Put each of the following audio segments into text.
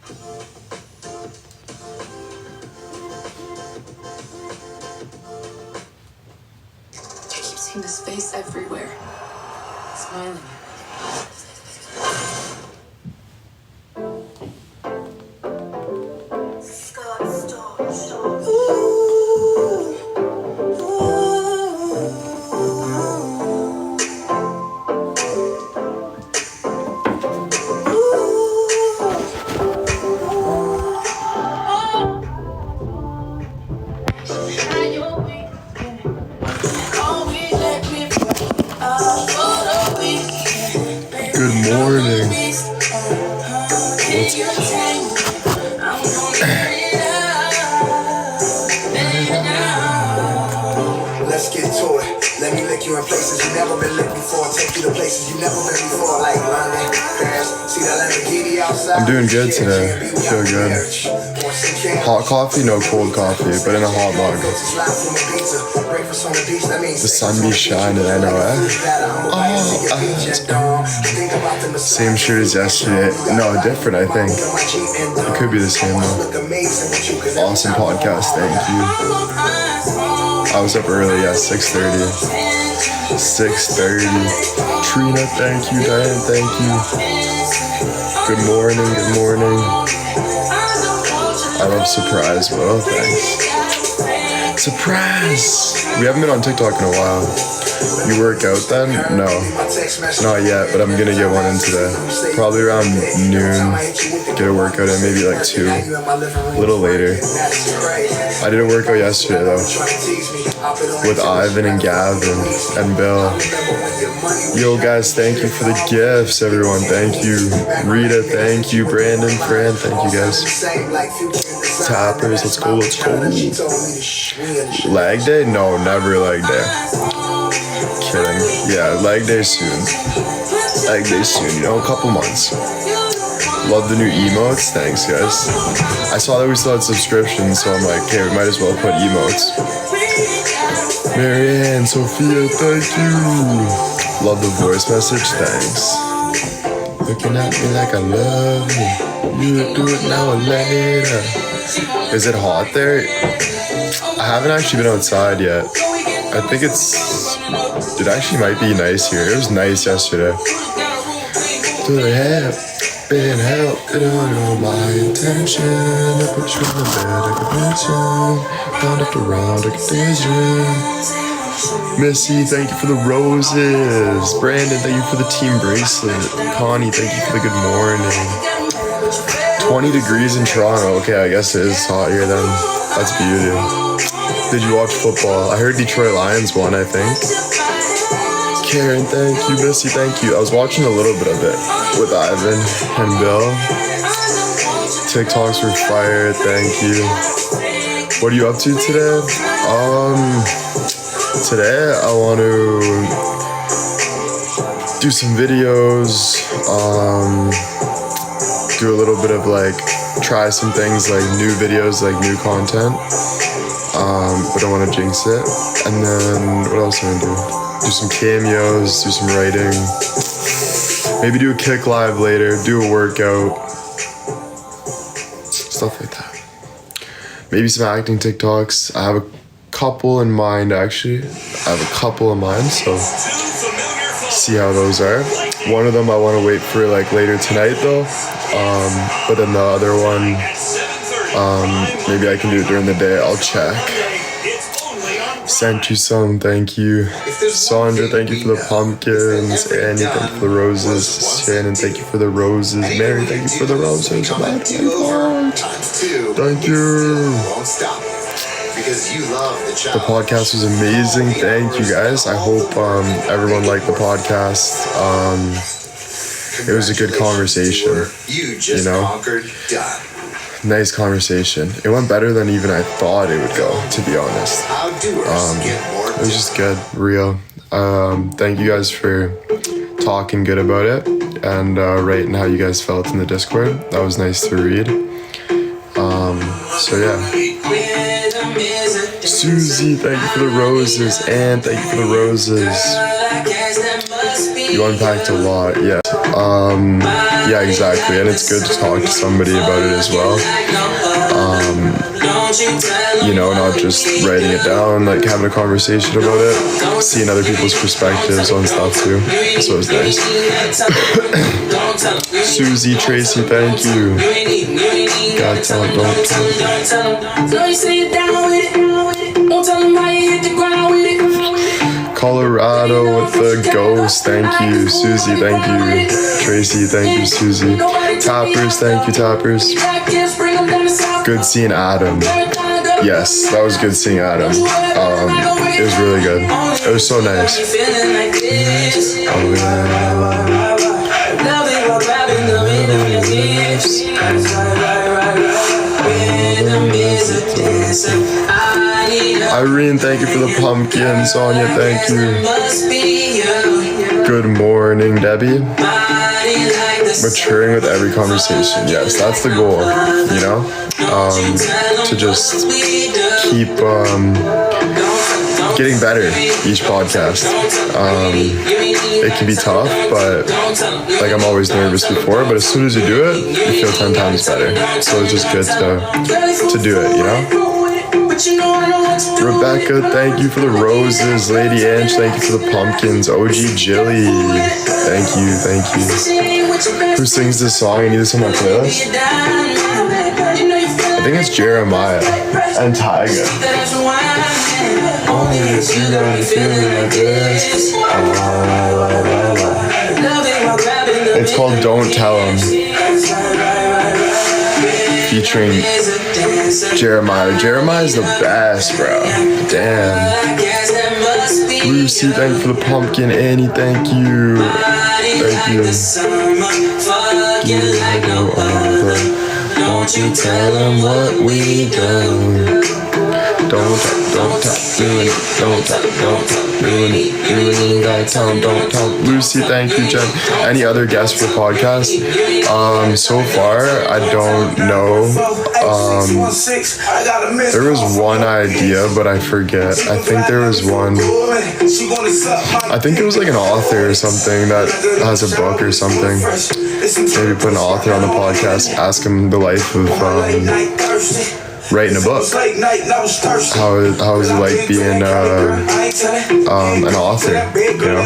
I keep seeing this face everywhere, smiling at me. Good morning. Let's get to it. Let me lick you in places you never been licked before. Take you to places you never been before, like London, Paris. See that Lamborghini outside? I'm doing good today. I feel good. Hot coffee, no cold coffee, but in a hot mug. The sun be shining, I know, eh? Same shirt as yesterday. No, different, I think. It could be the same though. Awesome podcast, thank you. I was up early, yeah, 6:30. 6:30. Trina, thank you. Diane, thank you. Good morning, good morning. I love surprise, well, thanks. Surprise! We haven't been on TikTok in a while. You work out then? No. Not yet, but I'm gonna get one in today. Probably around noon. Get a workout in, maybe like 2. A little later. I did a workout yesterday though. With Ivan and Gavin and Bill. Yo guys, thank you for the gifts, everyone. Thank you. Rita, thank you. Brandon, Fran, thank you guys. Tappers, let's go, let's go. Leg day? No, never leg day. Kidding. Yeah, leg day soon. Leg day soon, you know, a couple months. Love the new emotes, thanks guys. I saw that we still had subscriptions, so I'm like, hey, we might as well put emotes. Marianne, Sophia, thank you. Love the voice message, thanks. Looking at me like I love you. You do it now or later. Is it hot there? I haven't actually been outside yet. I think it actually might be nice here. It was nice yesterday. Do I have been helped? I don't know my intention. I put you in the bed like a pension. Round after round like a daydream. Missy, thank you for the roses. Brandon, thank you for the team bracelet. Connie, thank you for the good morning. 20 degrees in Toronto. Okay, I guess it is hot here then. That's beauty. Did you watch football? I heard Detroit Lions won, I think. Karen, thank you. Missy, thank you. I was watching a little bit of it with Ivan and Bill. TikToks were fire, thank you. What are you up to today? Today I want to do some videos, do a little bit of like, try some things like new videos, like new content, but I don't want to jinx it. And then what else am I gonna do? Do some cameos, do some writing, maybe do a kick live later, do a workout, stuff like that. Maybe some acting TikToks. I have a couple in mind actually. So see how those are. One of them I want to wait for like later tonight though. But then the other one, maybe I can do it during the day. I'll check. Sent you some, thank you. Sandra, thank you for the pumpkins. Annie, thank you for the roses. Shannon, thank you for the roses. Mary, thank you for the roses. Thank you. The podcast was amazing. Thank you guys. I hope everyone liked the podcast. It was a good conversation. You know? Nice conversation. It went better than even I thought it would go, to be honest. It was just good, real. Thank you guys for talking good about it and writing how you guys felt in the Discord. That was nice to read. So yeah. Susie, thank you for the roses. And thank you for the roses. You unpacked a lot, yeah. Yeah, exactly. And it's good to talk to somebody about it as well. You know, not just writing it down, like having a conversation about it, seeing other people's perspectives on stuff too. So it's nice. Susie, Tracy, thank you. God, tell him, don't tell him. Colorado with the ghost, thank you. Susie, thank you. Tracy, thank you. Susie. Tappers, thank you, Tappers. Good seeing Adam. Yes, that was good seeing Adam. It was really good. It was so nice. Irene, thank you for the pumpkin. Sonia, thank you. Good morning, Debbie. Maturing with every conversation. Yes, that's the goal, you know? To just keep getting better each podcast. It can be tough, but like I'm always nervous before, but as soon as you do it, you feel 10 times better. So it's just good to do it, you know? Rebecca, thank you for the roses. Lady Ange, thank you for the pumpkins. OG Jilly, thank you. Who sings this song? I need this on my playlist. I think it's Jeremiah and Tyga. Only if you got a feeling like this. It's called Don't Tell 'Em, featuring Jeremiah. Jeremiah's the best, bro. Damn. Lucy, thank you for the pumpkin. Annie, thank you. Thank you. Won't you tell them what we done? Don't talk, doing it. Don't talk, doing it. Gotta tell them, don't talk. Lucy, thank you, Jen. Any other guests for the podcast? So far, I don't know. There was one idea, but I forget. I think there was one. I think it was like an author or something that has a book or something. Maybe put an author on the podcast, ask him the life of writing a book. How is it like being an author, you know?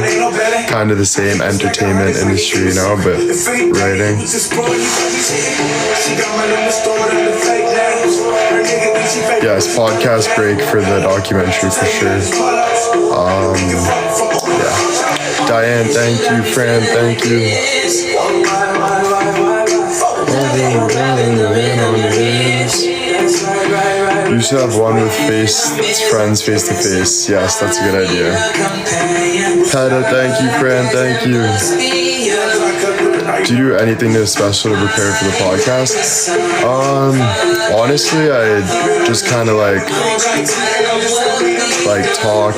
Kind of the same entertainment industry, you know, but writing. Yes, podcast break for the documentary for sure. Yeah. Diane, thank you. Fran, thank you. You should have one with friends face to face. Yes, that's a good idea. Hedda, thank you. Fran, thank you. Do you do anything special to prepare for the podcast? Honestly, I just kind of like talk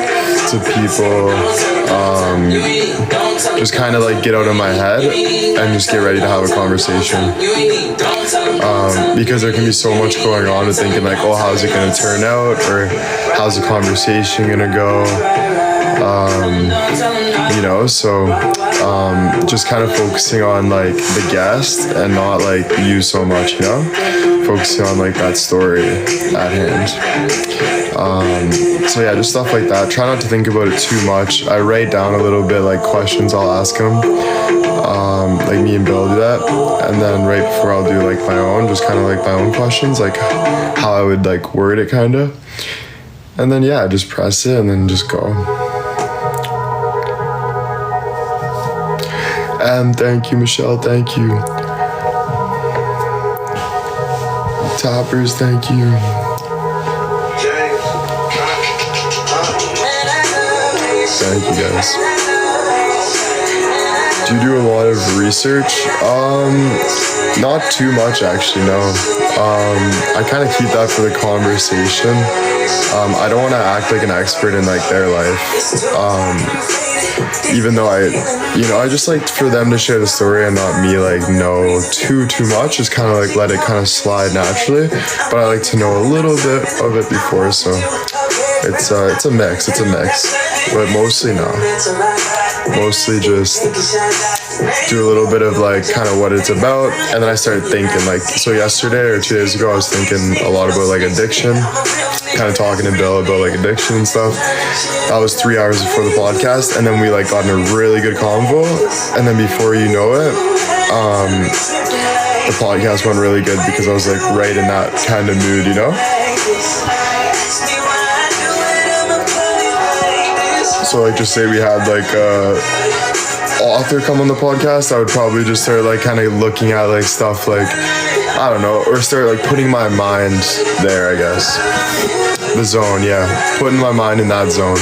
to people, just kind of like get out of my head and just get ready to have a conversation. Because there can be so much going on with thinking like, oh, how's it going to turn out? Or how's the conversation going to go? You know, so just kind of focusing on like the guest and not like you so much, you know? Focusing on like that story at hand. So yeah, just stuff like that. Try not to think about it too much. I write down a little bit like questions I'll ask them. Like me and Bill do that. And then right before I'll do like my own, just kind of like my own questions, like how I would like word it kind of. And then yeah, just press it and then just go. Thank you, Michelle, thank you. Toppers, thank you. Thank you, guys. Do you do a lot of research? Not too much, actually, no. I kind of keep that for the conversation. I don't want to act like an expert in like their life. Even though I just like for them to share the story and not me like know too much. Just kind of like let it kind of slide naturally. But I like to know a little bit of it before, so it's a mix. But mostly no. mostly just do a little bit of like kind of what it's about, and then I started thinking like, so yesterday or 2 days ago I was thinking a lot about like addiction, kind of talking to Bill about like addiction and stuff. That was 3 hours before the podcast, and then we like got in a really good convo, and then before you know it, the podcast went really good because I was like right in that kind of mood, you know? So like just say we had like author come on the podcast, I would probably just start like kind of looking at like stuff like, I don't know, or start like putting my mind there, I guess. The zone, yeah. Putting my mind in that zone.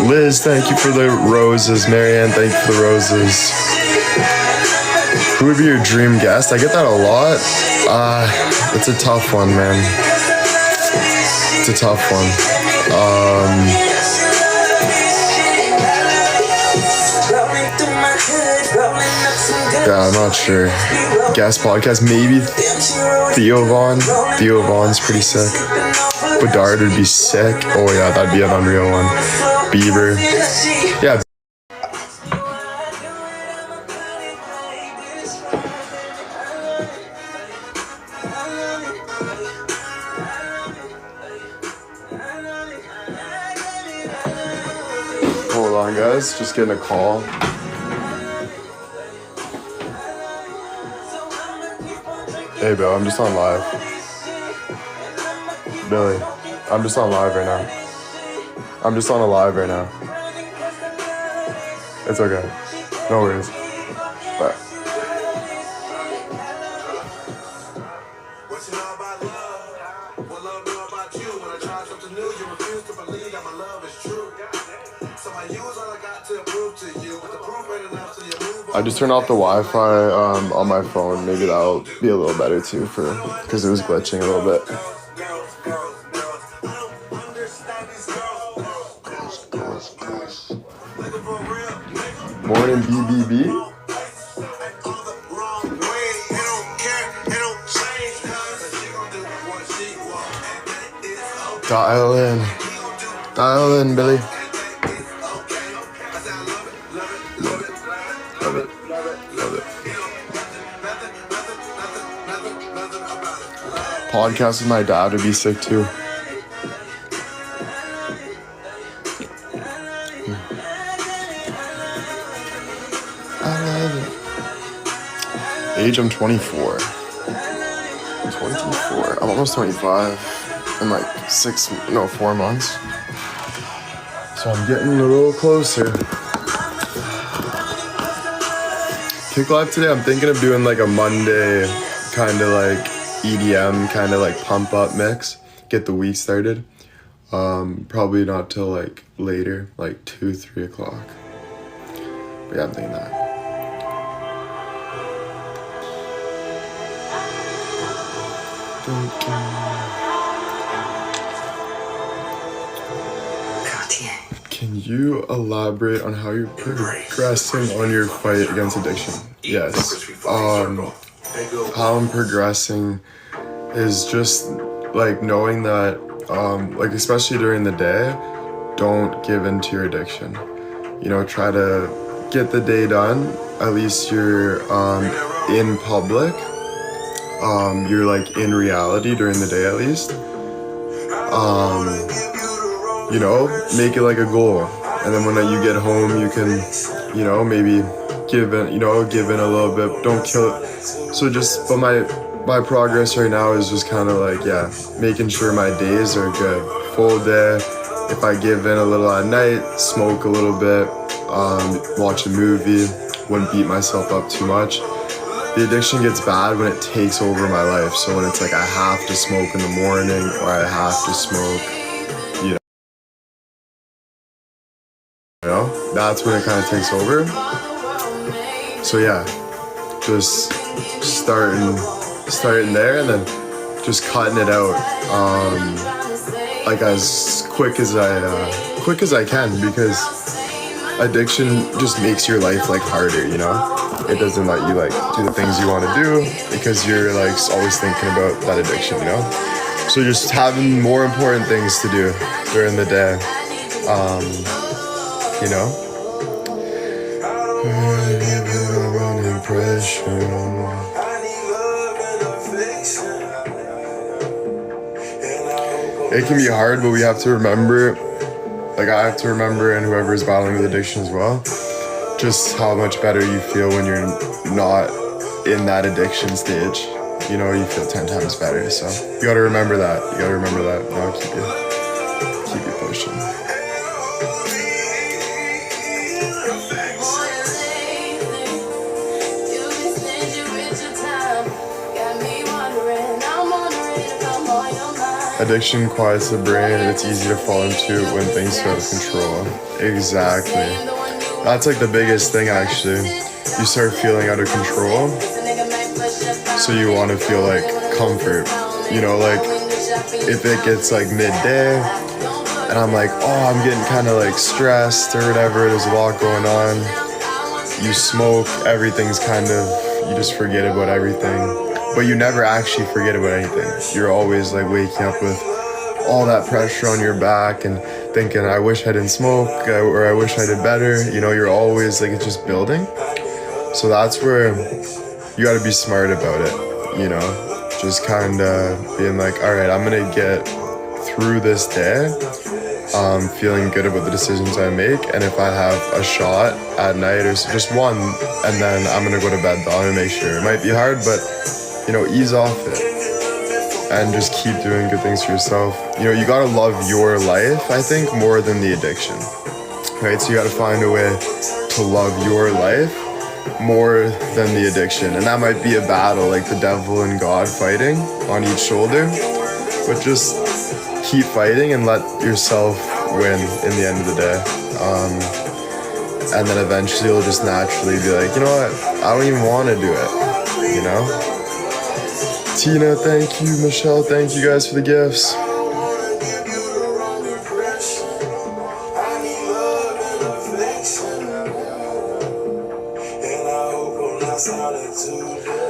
Liz, thank you for the roses. Marianne, thank you for the roses. Who would be your dream guest? I get that a lot. It's a tough one, man. It's a tough one. Yeah, I'm not sure. Guest podcast, maybe Theo Vaughn. Theo Vaughn's pretty sick. Bedard would be sick. Oh yeah, that'd be an unreal one. Bieber. Yeah. Hold on, guys. Just getting a call. Hey, Bill, I'm just on live. Billy, I'm just on live right now. I'm just on a live right now. It's okay. No worries. Bye. What you know about love? What love know about you? When I try something new, you refuse to believe that my love is true. So I use all I got to prove to you, but the proof ain't enough, so you move on. I just turned off the Wi-Fi on my phone. Maybe that'll be a little better too, because it was glitching a little bit. Morning, BBB. Dial in. Dial in, Billy. Love it. Love it. Podcast with my dad would be sick too. I love it. Age, I'm 24. I'm 24. I'm almost 25 in like 4 months. So I'm getting a little closer. Kick Live today, I'm thinking of doing like a Monday kind of like EDM, kind of like pump up mix. Get the week started. Probably not till like later, like 2-3 o'clock. But yeah, I'm thinking that. Can you elaborate on how you're progressing on your fight against addiction? Yes. How I'm progressing is just like knowing that, like especially during the day, don't give in to your addiction. You know, try to get the day done. At least you're in public. You're like in reality during the day at least. You know, make it like a goal. And then when you get home, you can, you know, maybe give in a little bit. Don't kill it. So but my progress right now is just kind of like, yeah, making sure my days are good. Full day. If I give in a little at night, smoke a little bit, watch a movie, wouldn't beat myself up too much. The addiction gets bad when it takes over my life. So when it's like I have to smoke in the morning or I have to smoke, you know, that's when it kind of takes over. So yeah, just starting there and then just cutting it out, like as quick as I can, because addiction just makes your life like harder, you know? It doesn't let you like do the things you want to do because you're like always thinking about that addiction, you know? So just having more important things to do during the day, you know? An impression. I need love and affection. And I hope It can be hard, but we have to remember, like I have to remember, and whoever is battling with addiction as well, just how much better you feel when you're not in that addiction stage. You know, you feel 10 times better. So you gotta remember that. You gotta remember that. Now keep you pushing. Addiction quiets the brain and it's easy to fall into when things feel out of control. Exactly. That's like the biggest thing actually. You start feeling out of control, so you want to feel like comfort. You know, like if it gets like midday and I'm like, oh, I'm getting kind of like stressed or whatever, there's a lot going on. You smoke, everything's kind of, you just forget about everything. But you never actually forget about anything. You're always like waking up with all that pressure on your back and thinking, I wish I didn't smoke, or I wish I did better. You know, you're always like, it's just building. So that's where you gotta be smart about it, you know? Just kind of being like, all right, I'm gonna get through this day, feeling good about the decisions I make. And if I have a shot at night or just one, and then I'm gonna go to bed, though, I'm gonna make sure. It might be hard, but you know, ease off it and just keep doing good things for yourself. You know, you gotta love your life, I think, more than the addiction, right? So you gotta find a way to love your life more than the addiction. And that might be a battle, like the devil and God fighting on each shoulder, but just keep fighting and let yourself win in the end of the day. And then eventually you'll just naturally be like, you know what, I don't even want to do it, you know? Tina, thank you. Michelle, thank you guys for the gifts.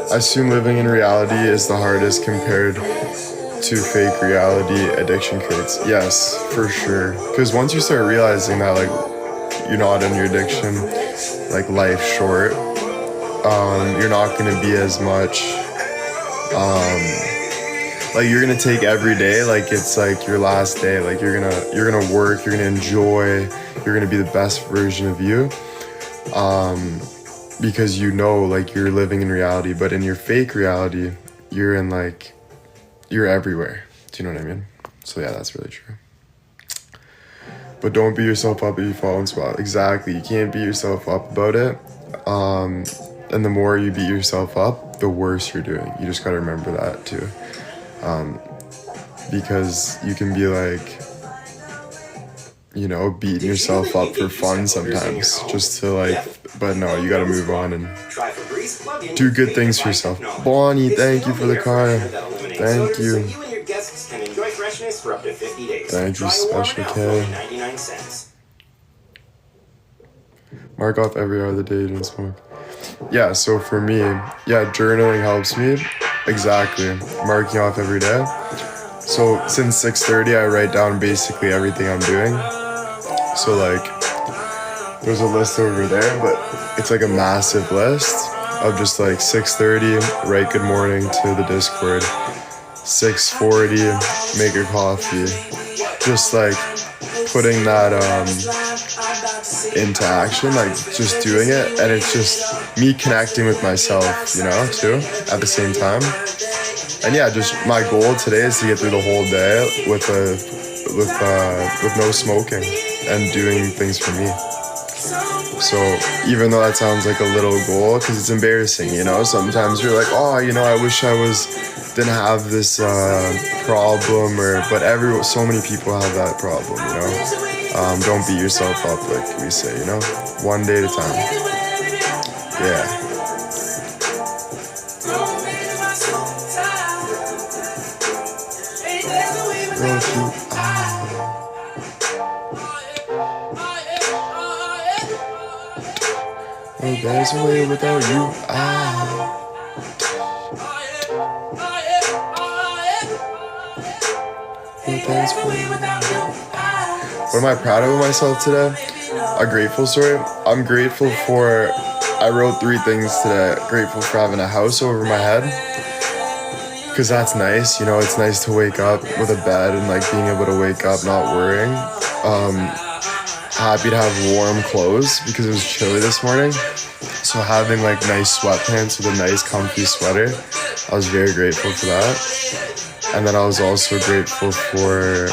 I assume living in reality is the hardest compared to fake reality addiction creates. Yes, for sure. Because once you start realizing that, like, you're not in your addiction, like, life's short, you're not going to be as much... like you're gonna take every day like it's like your last day. Like you're gonna work, you're gonna enjoy, you're gonna be the best version of you, because you know, like, you're living in reality. But in your fake reality, you're in, like, you're everywhere. Do you know what I mean? So yeah, that's really true. But don't beat yourself up if you fall in spot. Exactly, you can't beat yourself up about it. And the more you beat yourself up, the worse you're doing. You just gotta remember that too. Because you can be like, you know, beating yourself up for fun sometimes, just to like, but no, you gotta move on and do good things for yourself. Bonnie, thank you for the car. Thank you. Thank you, Special K. Mark off every hour of the day you didn't smoke. Yeah, so for me, yeah, journaling helps me. Exactly. Marking off every day. So since 6:30, I write down basically everything I'm doing. So like, there's a list over there, but it's like a massive list of just like 6:30, write good morning to the Discord. 6:40, make a coffee. Just like putting that into action, like just doing it, and it's just me connecting with myself, you know, too, at the same time. And yeah, just my goal today is to get through the whole day with no smoking and doing things for me. So even though that sounds like a little goal, because it's embarrassing, you know, sometimes you're like, oh, you know, I wish I didn't have this problem, but so many people have that problem, you know. Don't beat yourself up, like we say, you know, one day at a time. Yeah. Oh, there's a way without you. What am I proud of myself today? A grateful story. I'm grateful for I wrote 3 things today. Grateful for having a house over my head, because that's nice. You know, it's nice to wake up with a bed and like being able to wake up not worrying. Happy to have warm clothes because it was chilly this morning. So having like nice sweatpants with a nice comfy sweater, I was very grateful for that. And then I was also grateful for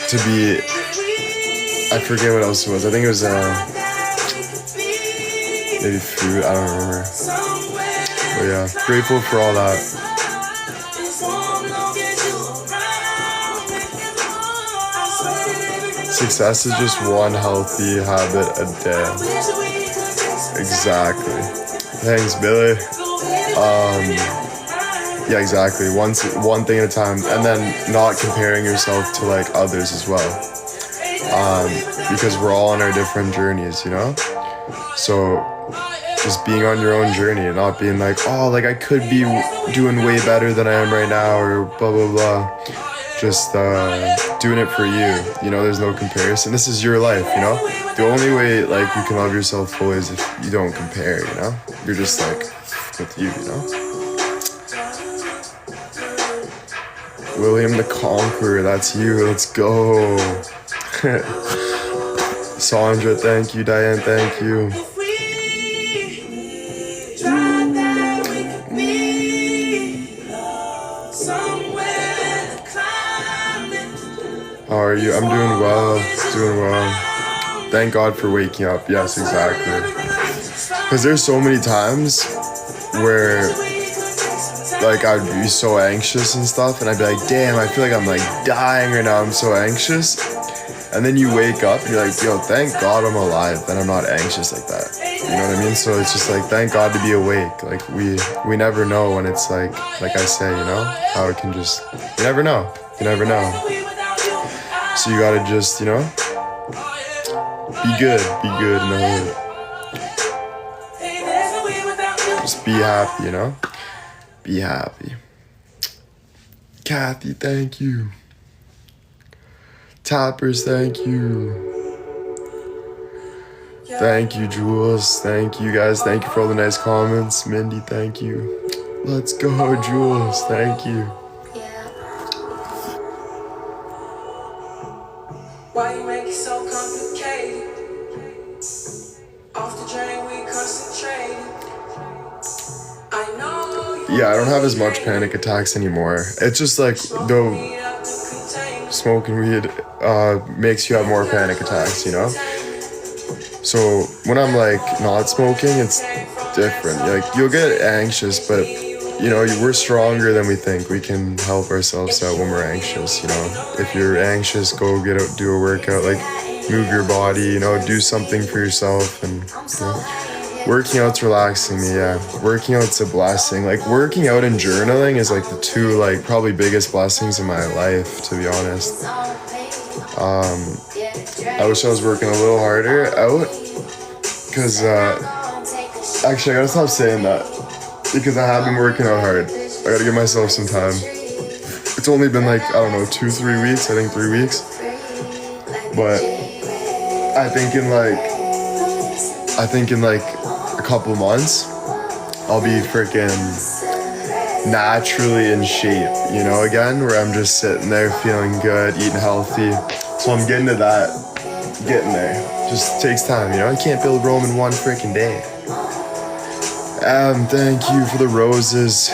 to be, I forget what else it was. I think it was maybe fruit, I don't remember. But yeah, grateful for all that. Success is just one healthy habit a day. Exactly. Thanks, Billy. Yeah, exactly. One thing at a time, and then not comparing yourself to like others as well. Because we're all on our different journeys, you know? So just being on your own journey and not being like, oh, like I could be doing way better than I am right now, or blah, blah, blah. Just doing it for you, you know, there's no comparison. This is your life, you know? The only way like you can love yourself fully is if you don't compare, you know? You're just like with you, you know? William the Conqueror, that's you, let's go. Sandra, thank you. Diane, thank you. How are you? I'm doing well. Doing well. Thank God for waking up. Yes, exactly. Because there's so many times where like I'd be so anxious and stuff, and I'd be like, damn, I feel like I'm like dying right now. I'm so anxious. And then you wake up and you're like, yo, thank God I'm alive and I'm not anxious like that. You know what I mean? So it's just like, thank God to be awake. Like we never know when it's like I say, you know, how it can just, you never know. You never know. So you gotta just, you know, be good in the hood. Just be happy, you know? Be happy. Kathy, thank you. Tappers, thank you. Thank you, Jules. Thank you, guys. Thank you for all the nice comments. Mindy, thank you. Let's go, Jules. Thank you. Why you make it so complicated? Off the drain, we concentrated. I know. Yeah, I don't have as much panic attacks anymore. It's just like, though smoking weed makes you have more panic attacks, you know? So when I'm like not smoking, it's different. Like you'll get anxious, but you know, we're stronger than we think. We can help ourselves out when we're anxious, you know? If you're anxious, go get out, do a workout, like move your body, you know, do something for yourself. And you know, working out's relaxing me, yeah. Working out's a blessing. Like working out and journaling is like the two like probably biggest blessings in my life, to be honest. I wish I was working a little harder out, because actually I gotta stop saying that, because I have been working out hard. I gotta give myself some time. It's only been like, I don't know, 2-3 weeks, I think 3 weeks. But I think in like a couple months, I'll be freaking naturally in shape, you know, again, where I'm just sitting there feeling good, eating healthy. So I'm getting to that, getting there. Just takes time, you know, you can't build Rome in one freaking day. Thank you for the roses.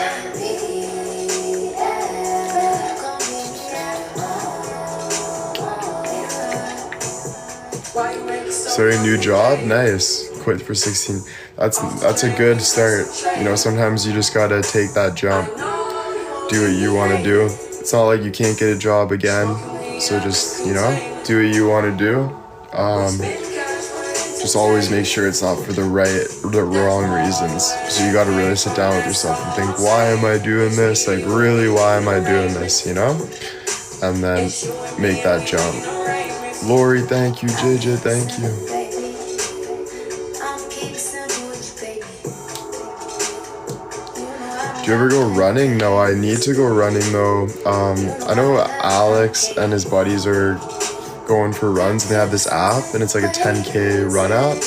Starting a new job? Nice. Quit for 16. That's a good start. You know, sometimes you just gotta take that jump. Do what you wanna do. It's not like you can't get a job again. So just, you know, do what you wanna do. Just always make sure it's not for the wrong reasons. So you gotta really sit down with yourself and think, why am I doing this? Like really, why am I doing this, you know? And then make that jump. Lori, thank you. JJ, thank you. Do you ever go running? No, I need to go running though. I know Alex and his buddies are going for runs, and they have this app, and it's like a 10K run app.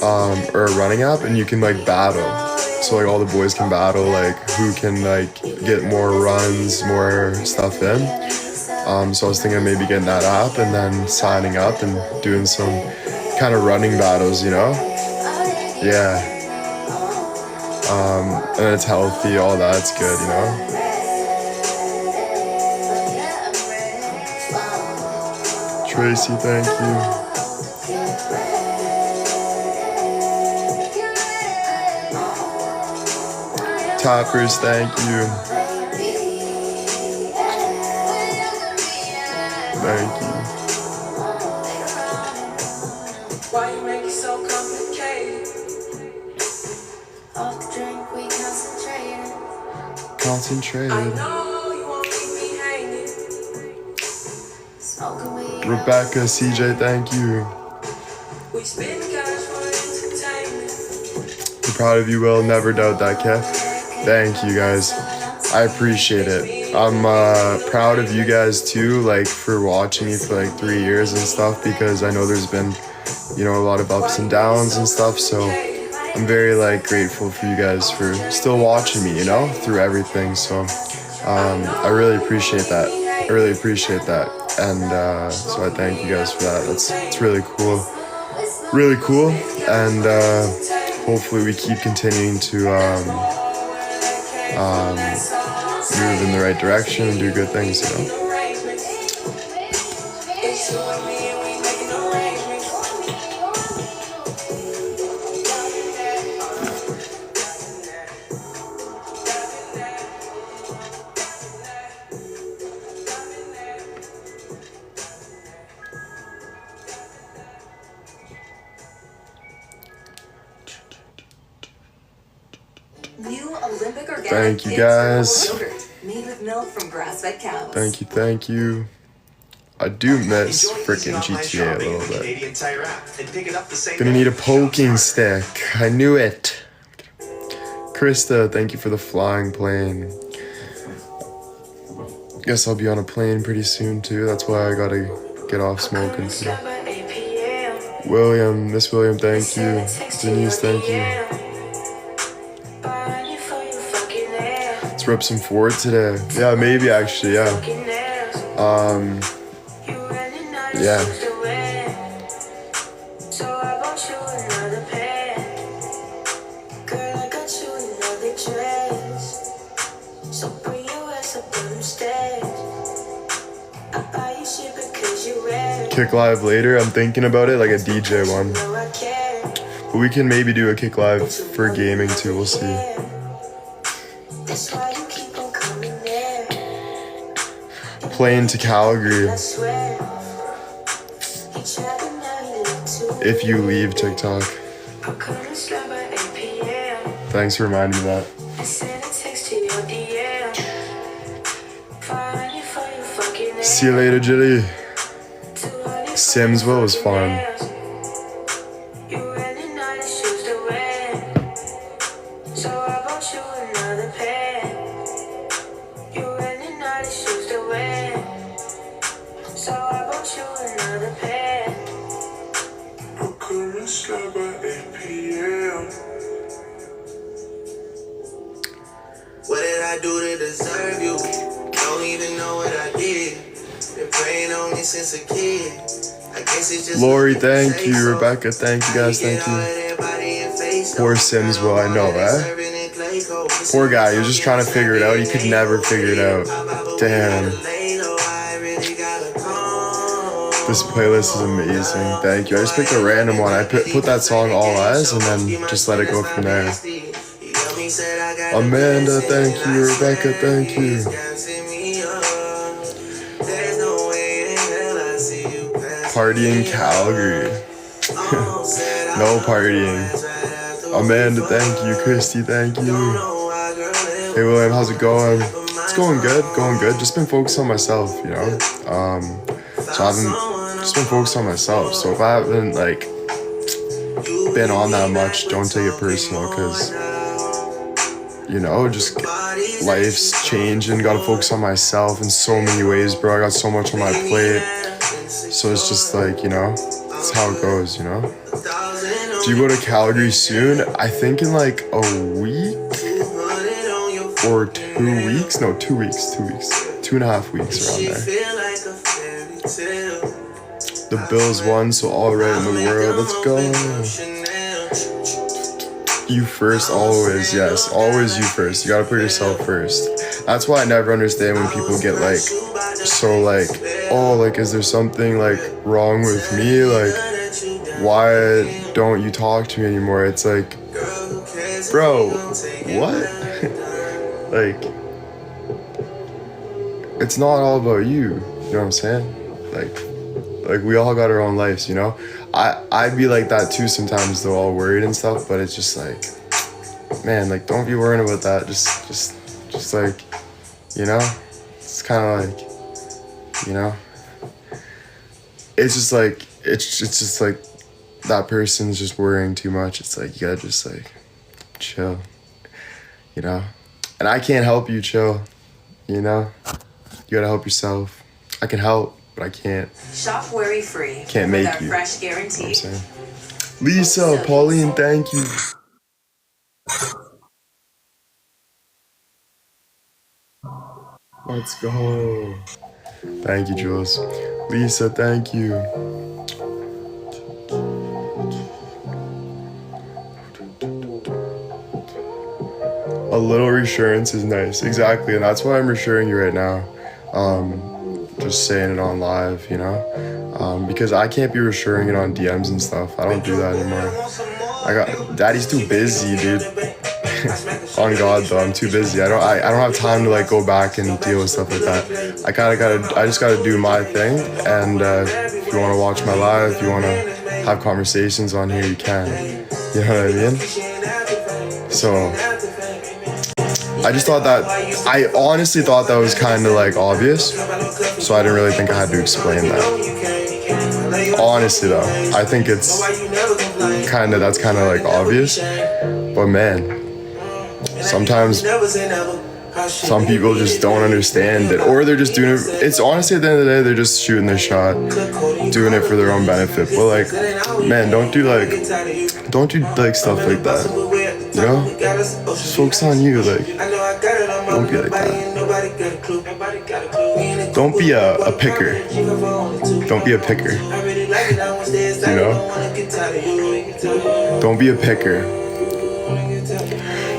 or a running app, and you can like battle. So like all the boys can battle, like who can like get more runs, more stuff in. So I was thinking of maybe getting that app and then signing up and doing some kind of running battles, you know? Yeah. And it's healthy, all that's good, you know? Tracy, thank you. Toppers, thank you. Thank you. Why you make it so complicated? Off the drink, we concentrated. Concentrated. I know you won't leave me hanging. Smoking weed. Rebecca, CJ, thank you. We spend cash for entertainment. I'm proud of you, Will. Never doubt that, Kev. Thank you, guys. I appreciate it. I'm proud of you guys too, like for watching me for like 3 years and stuff, because I know there's been, you know, a lot of ups and downs and stuff. So I'm very like grateful for you guys for still watching me, you know, through everything. So I really appreciate that. I really appreciate that. And so I thank you guys for that. It's really cool. Really cool. And hopefully we keep continuing to move in the right direction and do good things, you know? It's you and me and we making arrangements. New Olympic organic Thank you, Kids guys. Herbal Yogurt, made with milk from grass-fed cows. Thank you, thank you. I do miss Enjoy freaking easy online GTA a shopping little with the bit. Canadian Tire app and pick it up the same Gonna day. need a poking Shop stick. I knew it. Krista, thank you for the flying plane. Guess I'll be on a plane pretty soon too. That's why I gotta get off smoking too. William, Miss William, thank you. Denise, thank you. Let's rip some Ford today. Yeah, maybe actually, yeah. Yeah. So I bought you another pair. Girl, I got you another dress. So bring your ass up them stairs. I buy you shit because you ready. Kick live later. I'm thinking about it, like a DJ one. No, I care. But we can maybe do a kick live for gaming too. We'll see. That's why you keep on coming there. Plane to Calgary. I swear. He tried to now he look too. If you leave TikTok. I'll come and slap by 8 p.m. Thanks for reminding me of that. and send a text to your DM. Find you for your fucking ass. See you later, Jilly. 200 Simsville was fun. You really nice shoes to wear. So I bought you another pair. You really nice shoes to wear. So I bought you another pair. I'm coming slap at 8 p.m. What did I do to deserve you? Don't even know what I did. Been praying on me since a kid. I guess it's just Lori, thank you. Rebecca, thank you guys, thank you. Poor Simsville, I know, eh? Poor guy, he was just trying to figure it out. He could never figure it out. Damn. This playlist is amazing. Thank you. I just picked a random one. I put that song All Eyes and then just let it go from there. Amanda, thank you. Rebecca, thank you. Partying Calgary. No partying. Amanda, thank you. Christy, thank you. Hey William, how's it going? It's going good, going good. Just been focused on myself, you know? So I haven't just been focused on myself. So if I haven't like been on that much, don't take it personal, because you know, just life's changing. Gotta focus on myself in so many ways, bro. I got so much on my plate. So it's just like, you know, it's how it goes, you know? Do you go to Calgary soon? I think in like a week or 2 weeks. No, 2 weeks. 2 weeks. 2.5 weeks around there. The Bills won, so all right in the world. Let's go. You first, always. Yes, always you first. You gotta put yourself first. That's why I never understand when people get like so like, oh, like is there something like wrong with me? Like, why don't you talk to me anymore? It's like, bro, what? Like, it's not all about you. You know what I'm saying? Like we all got our own lives, you know? I'd be like that too sometimes though, all worried and stuff, but it's just like, man, like don't be worrying about that. Just like, you know? It's kinda like, you know? It's just like that person's just worrying too much. It's like you gotta just like chill, you know? And I can't help you chill, you know? You gotta help yourself. I can help, but I can't. Shop worry-free. Can't with make our you. fresh guarantee. You know what I'm saying? Lisa, Pauline, thank you. Let's go. Thank you, Jules. Lisa, thank you. A little reassurance is nice. Exactly, and that's why I'm reassuring you right now. Just saying it on live, you know? Because I can't be reassuring it on DMs and stuff. I don't do that anymore. Daddy's too busy, dude. On God though, I'm too busy. I don't have time to like go back and deal with stuff like that. I just gotta do my thing, and if you wanna watch my live, if you wanna have conversations on here, you can. You know what I mean? So I honestly thought that was kind of like obvious, so I didn't really think I had to explain that. Honestly though, I think that's kind of like obvious, but man, sometimes some people just don't understand it, or they're just doing it. It's honestly at the end of the day, they're just shooting their shot, doing it for their own benefit. But like, man, don't do like stuff like that. You know, just focus on you. Like, don't be like that. Don't be a picker. Don't be a picker. You know, don't be a picker.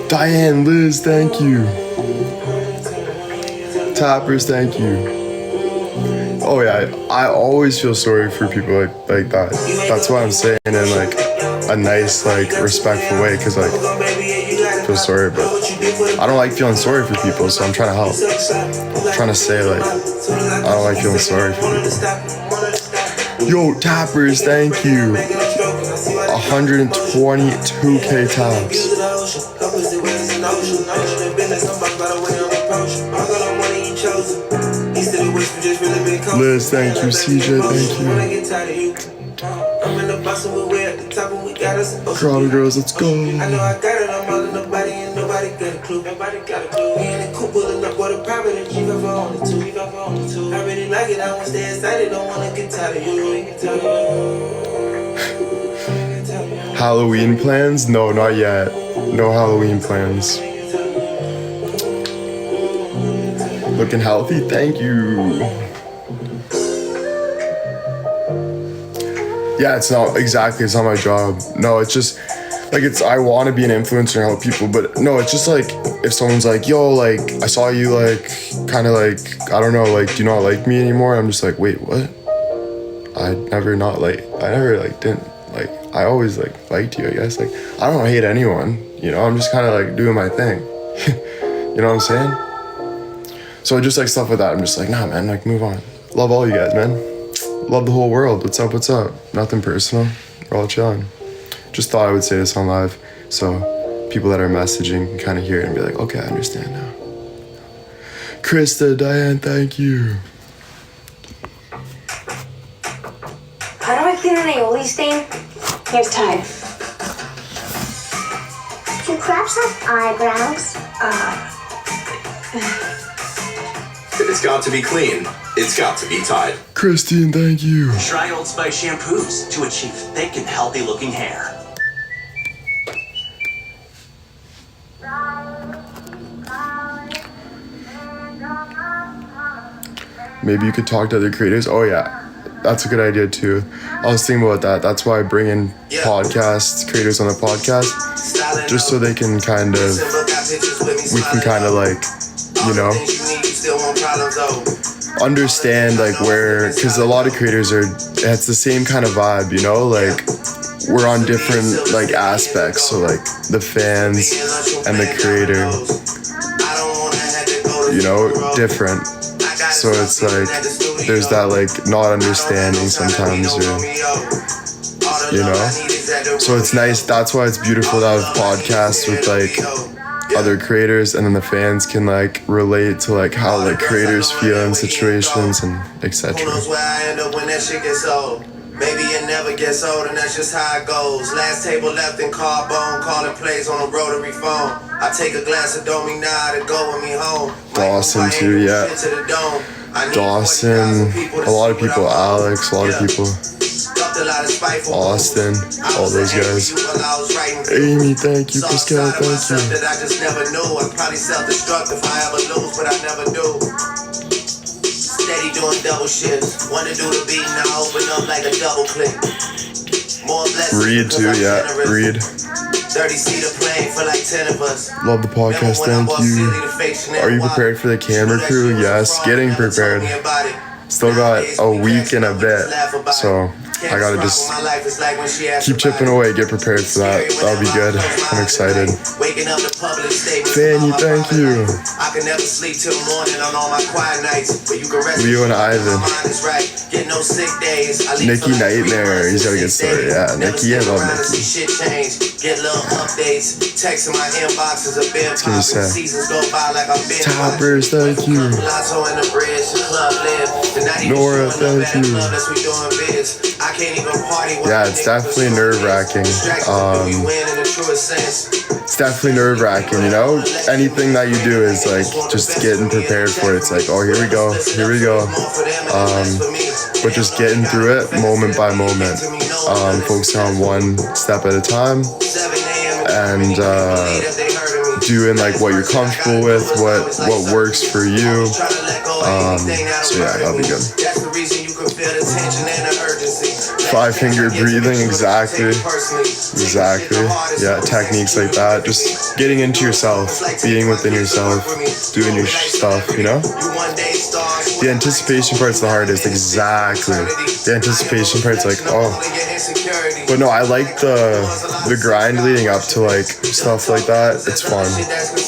Diane, Liz, thank you. Tappers, thank you. Oh yeah, I always feel sorry for people like that. That's why I'm saying it in like a nice, like respectful way, because like I feel sorry, but I don't like feeling sorry for people, so I'm trying to help. I'm trying to say like I don't like feeling sorry for people. Yo, Tappers, thank you. 122k taps. Liz, thank you. CJ, thank you. Crowd of girls, let's go. Halloween plans? No, not yet. No Halloween plans. Looking healthy? Thank you. Yeah, it's not my job. No, it's just like I want to be an influencer and help people, but no, it's just like if someone's like, yo, like I saw you like kind of like, I don't know, like do you not like me anymore? I'm just like, wait, what? I always like liked you, I guess. Like I don't hate anyone, you know, I'm just kind of like doing my thing. You know what I'm saying? So just like stuff like that, I'm just like, nah, man, like move on. Love all you guys, man. Love the whole world. What's up? Nothing personal. We're all chilling. Just thought I would say this on live so people that are messaging can kind of hear it and be like, okay, I understand now. Krista, Diane, thank you. How do I clean an aioli stain? Here's Tide. Do crabs have eyebrows? If it's got to be clean, it's got to be Tide. Christine, thank you. Try Old Spice shampoos to achieve thick and healthy looking hair. maybe you could talk to other creators. Oh yeah, that's a good idea too. I was thinking about that. That's why I bring in podcast creators on the podcast, just so they can kind of, we can kind of like, you know, understand like where, because a lot of creators are, it's the same kind of vibe, you know, like we're on different like aspects, so like the fans and the creator, you know, different. So it's like there's that like not understanding sometimes, or you know, so it's nice. That's why it's beautiful to have podcasts with like other creators, and then the fans can like relate to like how like creators feel in situations and etc. Maybe it never gets old, and that's just how it goes. Last table left in carbone, calling plays on a rotary phone. I take a glass of Dominada to go with me home. Dawson too, yeah. Dawson, a lot of people, Alex, a lot of people, Austin, all those guys. Amy, thank you. Pascal, thank you. I just never knew. I probably self-destruct if I ever lose, but I never do. Steady doing double shifts. Wanna do the beat, now open up like a double click. More blessings. Reed too, yeah. Reed. 30-seater plane for like 10 of us. Love the podcast, thank you. Are you prepared for the camera crew? Yes, getting prepared. Still got a week and a bit, so I gotta just keep chipping away, get prepared for that. That'll be good. I'm excited. Fanny, thank you. Leo and Ivan. Nikki Nightmare, he's got a good story. Yeah, Nikki, I love Nikki. It's gonna be sad. Toppers, thank you. Nora, thank you. Yeah, it's definitely nerve-wracking. It's definitely nerve-wracking, you know? Anything that you do is like just getting prepared for it. It's like, oh, here we go. But just getting through it moment by moment. Focusing on one step at a time. And doing like what you're comfortable with, what works for you. So yeah, that'll be good. 5-finger breathing, exactly. Yeah, techniques like that. Just getting into yourself, being within yourself, doing your stuff, you know? The anticipation part's the hardest, exactly. The anticipation part's like, oh. But no, I like the grind leading up to like stuff like that. It's fun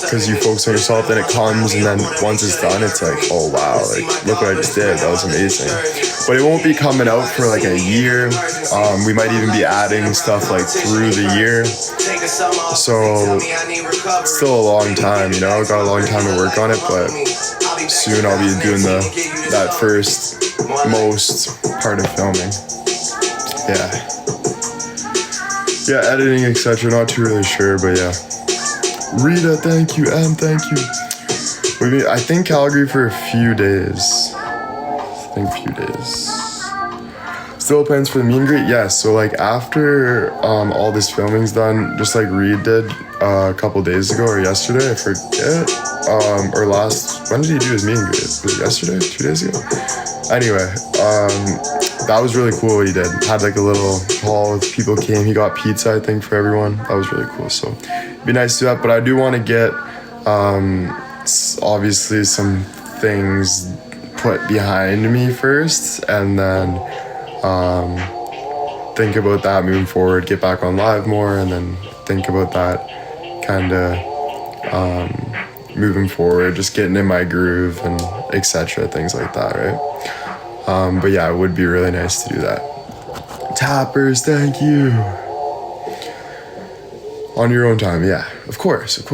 because you focus on yourself, then it comes, and then once it's done, it's like, oh wow, like look what I just did. That was amazing. But it won't be coming out for like a year. We might even be adding stuff like through the year. So still a long time, you know. Got a long time to work on it, but soon I'll be doing that first most part of filming. Yeah, editing, etc. Not too really sure, but yeah. Rita, thank you. Em, thank you. I think Calgary for a few days. Still plans for the meet and greet? Yes. So like after all this filming's done, just like Reed did a couple days ago or yesterday, I forget. Or when did he do his meet and greet? Was it yesterday? 2 days ago? Anyway, that was really cool what he did. Had like a little hall with people came. He got pizza, I think, for everyone. That was really cool. So it'd be nice to do that. But I do want to get obviously some things put behind me first, and then think about that moving forward. Get back on live more, and then think about that kind of moving forward. Just getting in my groove and etc. Things like that, right? But yeah, it would be really nice to do that. Tappers, thank you. On your own time, yeah, of course. I'm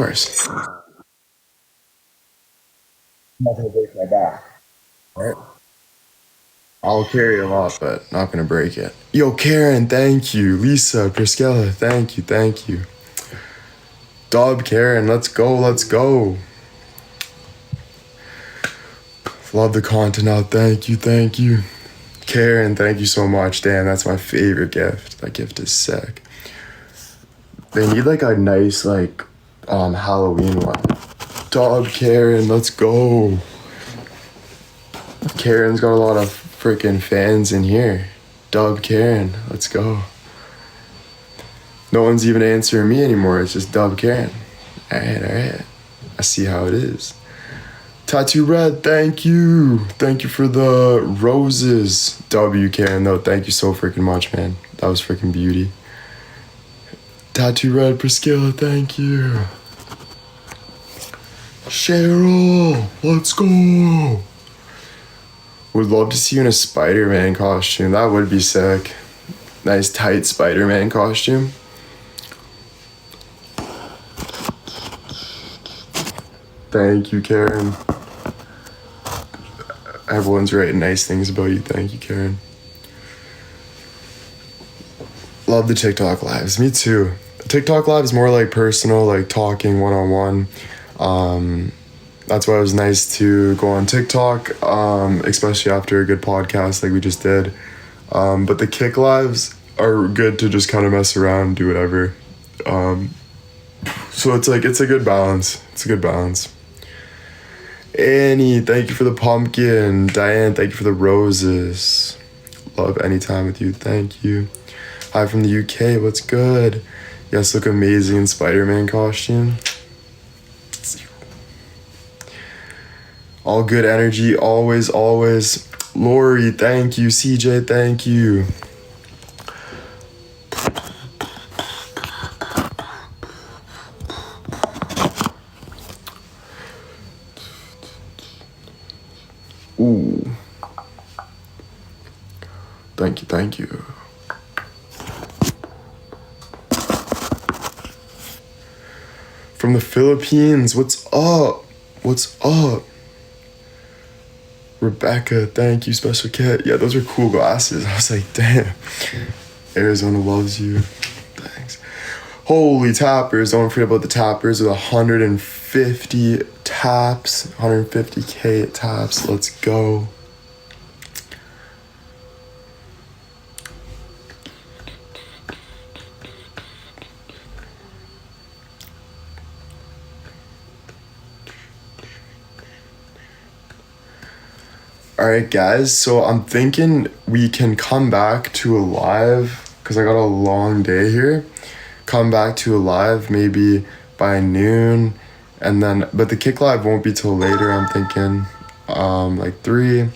not gonna break my back, right? I'll carry a lot, but not gonna break it. Yo, Karen, thank you. Lisa, Priscilla, thank you. Dob, Karen, let's go. Love the content out. Thank you. Karen, thank you so much. Damn, that's my favorite gift. That gift is sick. They need like a nice like Halloween one. Dog, Karen, let's go. Karen's got a lot of freaking fans in here. Dub Karen, let's go. No one's even answering me anymore. It's just Dub Karen. Alright. I see how it is. Tattoo Red, thank you. Thank you for the roses. W Karen, though, thank you so freaking much, man. That was freaking beauty. Tattoo Red Priscilla, thank you. Cheryl, let's go. Would love to see you in a Spider-Man costume. That would be sick. Nice tight Spider-Man costume. Thank you, Karen. Everyone's writing nice things about you. Thank you, Karen. Love the TikTok lives. Me too. TikTok live is more like personal, like talking one-on-one. That's why it was nice to go on TikTok, especially after a good podcast like we just did. But the Kick lives are good to just kind of mess around, do whatever. So it's a good balance. It's a good balance. Annie, thank you for the pumpkin. Diane, thank you for the roses. Love any time with you. Thank you. Hi from the UK. What's good? Yes, look amazing in Spider-Man costume. All good energy, always, always. Lori, thank you. CJ, thank you. Ooh. Thank you. From the Philippines, what's up? What's up? Rebecca, thank you, Special Kit. Yeah, those are cool glasses. I was like, damn. Arizona loves you. Thanks. Holy tappers. Don't forget about the tappers with 150 taps. 150K taps. Let's go. Alright guys, so I'm thinking we can come back to a live, because I got a long day here. Come back to a live maybe by noon, and then, but the Kick live won't be till later, I'm thinking, like 3.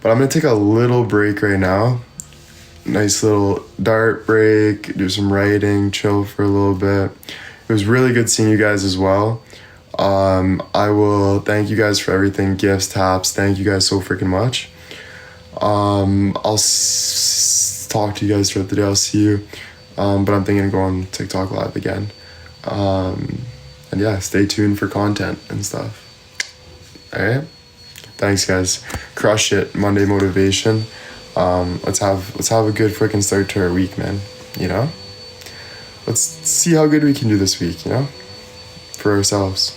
But I'm gonna take a little break right now. Nice little dart break, do some writing, chill for a little bit. It was really good seeing you guys as well. I will thank you guys for everything, gifts, taps, thank you guys so freaking much. I'll talk to you guys throughout the day, I'll see you, but I'm thinking of going TikTok live again, and yeah, stay tuned for content and stuff. Alright, thanks guys, crush it, Monday motivation. Let's have a good freaking start to our week, man, you know, let's see how good we can do this week, you know, for ourselves.